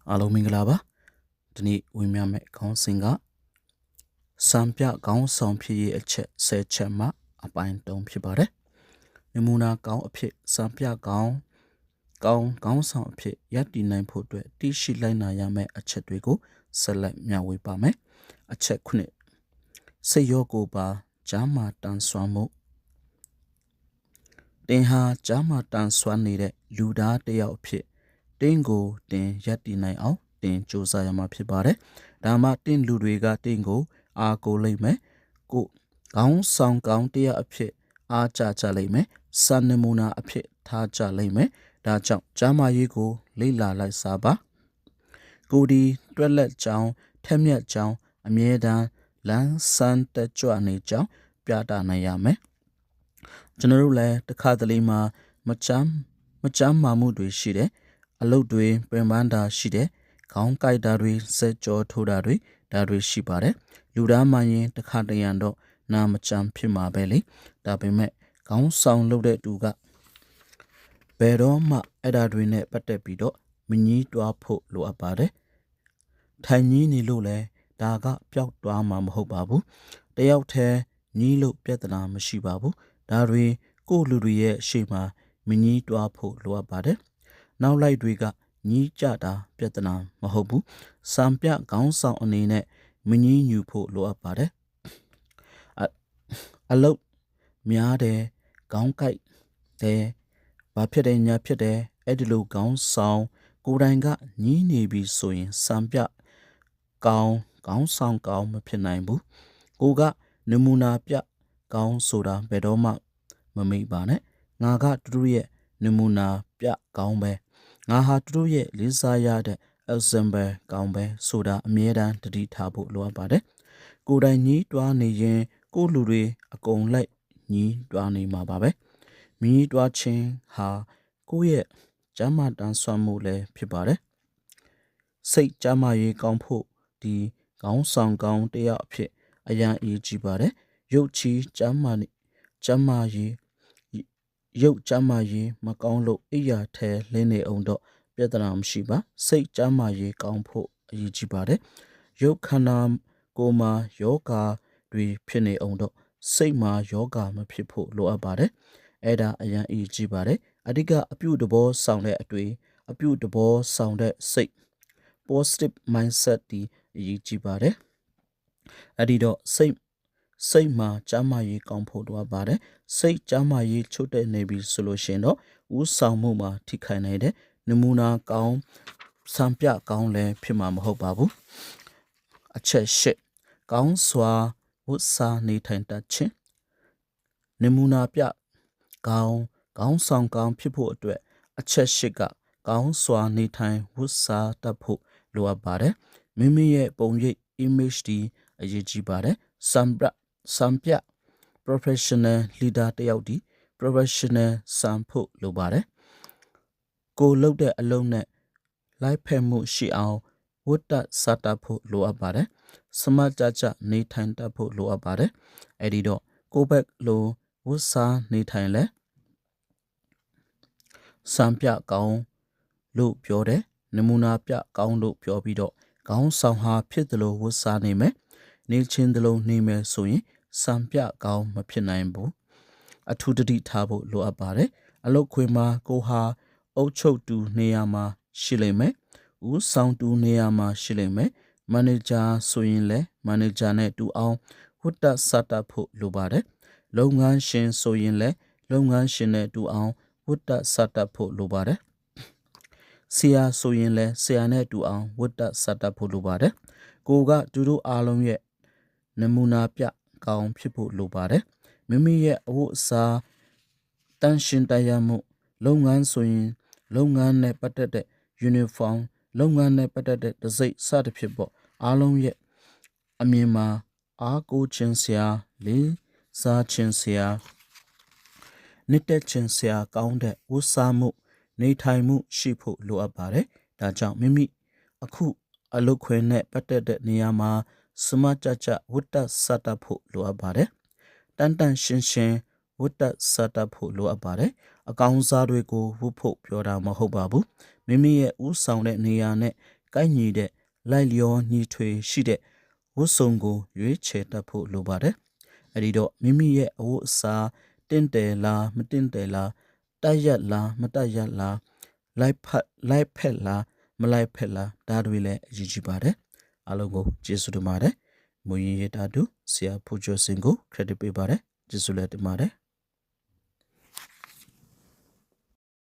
အားလုံးမင်္ဂလာပါဒီနေ့ဝင်မြမယ့်ခေါင်းစဉ်ကစံပြခေါင်းဆောင်ဖြစ်ရေးအချက်10ချက်မှအပိုင်း3ဖြစ်ပါတယ်နမူနာကောင်းအဖြစ်စံပြခေါင်းဆောင်အဖြစ်ရပ်တည်နိုင်ဖို့အတွက်တည်ရှိလိုက်နာရမယ့်အချက်တွေကိုဆက်လက်မျှဝေပါမယ်အချက်9စိတ်ရောကိုယ်ပါဂျာမာတန်ဆွမ်းမှုတင်ဟာဂျာမာတန်ဆွမ်းနေတဲ့လူသားတစ်ယောက်အဖြစ်တင်းကိုတင်ရပ်တည်နိုင်အောင်တင်စူးစမ်းရမှာဖြစ်ပါတယ်။ဒါမှတင်းလူတွေကတင်းကိုအားကိုလိမ့်မယ်။ကိုခေါင်းဆောင်ကောင်းတရားအဖြစ်အားကြလိမ့်မယ်။စံနမူနာအဖြစ်ထားကြလိမ့်မယ်။ဒါကြောင့်ဂျာမာရေးကိုလေ့လာလိုက်စားပါ။ကိုဒီတွက်လက်ကြောင်းထက်မြက်ကြောင်းအမြဲတမ်းလန်းဆန်းတက်ကြွနေကြောင်းပြတာနိုင်ရမယ်။ကျွန်တော်တို့လည်းတစ်ခါတလေမှာမချမ်းမာမှုတွေရှိတယ်။အလုပ်တွေပြင်ပန်းတာရှိတယ်ခေါင်းကိုက်တာတွေစက်ကြောထိုးတာတွေဒါတွေရှိပါတယ်လူသားမှရင်တစ်ခါတရံတော့နာမချမ်းဖြစ်မှာပဲလေဒါပေမဲ့ခေါင်းဆောင်လုပ်တဲ့သူကဘယ်တော့မှအဲ့ဒါတွေနဲ့ပတ်သက်ပြီးတော့မငြီးတွားဖို့လိုအပ်ပါတယ်ထိုင်ကြီးနေလို့လဲဒါကပျောက်သွားမှာမဟုတ်ပါဘူးတယောက်တည်းညီးလို့ပြဿနာမရှိပါဘူးဒါတွေကိုလူတွေရဲ့ရှေ့မှာမငြီးတွားဖို့လိုအပ်ပါတယ်နောက်လိုက်တွေကညီးကြတာပြဿနာမဟုတ်ဘူးစံပြခေါင်းဆောင်အနေနဲ့မငြီးညူဖို့လိုအပ်ပါတယ်အလုတ်များတယ်ခေါင်းကိုက်တယ်ဘာဖြစ်တယ်ညာဖြစ်တယ်အဲ့ဒီလိုခေါင်းဆောင်ကိုယ်တိုင်ကညီးနေပြီဆိုရင်စံပြခေါင်းဆောင်ကောင်းမဖြစ်နိုင်ဘူးကိုကနမူနာပြကောင်းဆိုတာဘယ်တော့မှမမိပါနဲ့ငါကသူတို့ရဲ့နမူနာပြကောင်းပဲငါဟာသူတို့ရဲ့လေးစားရတဲ့ example ကောင်းပဲဆိုတာအမြဲတမ်းတတိထားဖို့လိုအပ်ပါတယ်ကိုယ်တိုင်ညီးတွားနေရင်ကိုလူတွေအကုန်လိုက်ညီးတွားနေမှာပါပဲညီးတွားခြင်းဟာကိုယ့်ရဲ့ကျမ်းမာတန်ဆွမ်းမှုလည်းဖြစ်ပါတယ်စိတ်ကျမ်းမာရေးကောင်းဖို့ဒီခေါင်းဆောင်ကောင်းတရားအဖြစ်အရန်အရေးကြီးပါတယ်ရုပ်ချီကျမ်းမာရေးမကောင်းလို့အိယာထဲလင်းနေအောင်တော့ပြဿနာမရှိပါစိတ်ကျမ်းမာရေးကောင်းဖို့အရေးကြီးပါတယ်ရုပ်ခန္ဓာကိုယ်မှာယောဂတွေဖြစ်နေအောင်တော့စိတ်မှာယောဂမဖြစ်ဖို့လိုအပ်ပါတယ်အဲ့ဒါအရန်အရေးကြီးပါတယ်အဓိကအပြုတဘောဆောင်တဲ့အတွေ့အပြုတဘောဆောင်တဲ့စိတ် positive mindset ဒီအရေးကြီးပါတယ်အဲ့ဒီတော့စိတ်မှာကျမ်းမာရေးကောင်းဖို့လိုအပ်ပါတယ်စိတ်ကျမ်းမာရေးချို့တဲ့နေပြီဆိုလို့ရှိရင်တော့ဥဆောင်မှုမှာထိခိုက်နိုင်တဲ့နမူနာကောင်းစံပြကောင်းလည်းဖြစ်မှာမဟုတ်ပါဘူးအချက်ရှိကောင်းစွာဝတ်စားနေထိုင်တတ်ခြင်းနမူနာပြကောင်းဆောင်ကောင်းဖြစ်ဖို့အတွက်အချက်ရှိကကောင်းစွာနေထိုင်ဝတ်စားတတ်ဖို့လိုအပ်ပါတယ်မိမိရဲ့ပုံရိပ် image ဒီအရေးကြီးပါတယ်စံပြ professional leader တယောက်ဒီ professional စံဖို့လိုပါတယ်ကိုလုပ်တဲ့အလုပ်နဲ့လိုက်ဖက်မှုရှိအောင်ဝတ်တစားတတ်ဖို့လိုအပ်ပါတယ်စမတ်ကြနေထိုင်တတ်ဖို့လိုအပ်ပါတယ်အဲ့ဒီတော့ကိုဘက်လိုဝတ်စားနေထိုင်လဲစံပြကောင်းလို့ပြောတယ်နမူနာပြကောင်းလို့ပြောပြီးတော့ခေါင်းဆောင်ဟာဖြစ်တယ်လို့ဝတ်စားနေမယ်နေချင်းတလုံးနေမယ်ဆိုရင်စံပြကောင်းမဖြစ်နိုင်ဘူးအထူးတတိထားဖို့လိုအပ်ပါတယ်အလုတ်ခွေမှာကိုဟာအုပ်ချုပ်တူနေရာမှာရှိလိမ့်မယ်ဦးဆောင်တူနေရာမှာရှိလိမ့်မယ်မန်နေဂျာဆိုရင်လည်းမန်နေဂျာနဲ့တူအောင်ဝတ်တစတတ်ဖို့လိုပါတယ်လုပ်ငန်းရှင်ဆိုရင်လည်းလုပ်ငန်းရှင်နဲ့တူအောင်ဝတ်တစတတ်ဖို့လိုပါတယ်ဆရာဆိုရင်လည်းဆရာနဲ့တူအောင်ဝတ်တစတတ်ဖို့လိုပါတယ်ကိုကသူတို့အားလုံးရဲ့နမူနာပြကောင်းဖြစ်ဖို့လိုပါတယ်မိမိရဲ့အဝတ်အစားတန်ရှင်းတရားမှုလုပ်ငန်းဆိုရင်လုပ်ငန်းနဲ့ပတ်သက်တဲ့ uniform လုပ်ငန်းနဲ့ပတ်သက်တဲ့တစိ့စသဖြင့်ပေါ့အားလုံးရဲ့အမြင်မှာအားကိုးခြင်းဆရာလေးစားခြင်းဆရာနှစ်သက်ခြင်းဆရာကောင်းတဲ့ဝတ်စားမှုနေထိုင်မှုရှိဖို့လိုအပ်ပါတယ်ဒါကြောင့်မိမိအခုအလုပ်ခွင်နဲ့ပတ်သက်တဲ့နေရာမှာစမကြဝတ်တစတတ်ဖို့လိုအပ်ပါတယ်တန်ရှင်းဝတ်တစတတ်ဖို့လိုအပ်ပါတယ်အကောင်စားတွေကိုဝတ်ဖို့ပြောတာမဟုတ်ပါဘူးမိမိရဲ့ဥဆောင်တဲ့နေရာနဲ့ ကိုက်ညီတဲ့လိုက်လျောညီထွေရှိတဲ့ဝတ်စုံကိုရွေးချယ်တတ်ဖို့လိုပါတယ်အဲ့ဒီတော့မိမိရဲ့အဝတ်အစားတင့်တယ်လားမတင့်တယ်လားတိုက်ရက်လားမတိုက်ရက်လားလိုက်ဖက်လားမလိုက်ဖက်လားဒါတွေလည်းအရေးကြီးပါတယ်အားလုံးကိုကျေးဇူးတင်ပါတယ်မူရင်းရတာတူဆရာဖူကျော်စင်ကို credit ပေးပါတယ်ကျေးဇူးလည်းတင်ပါတယ်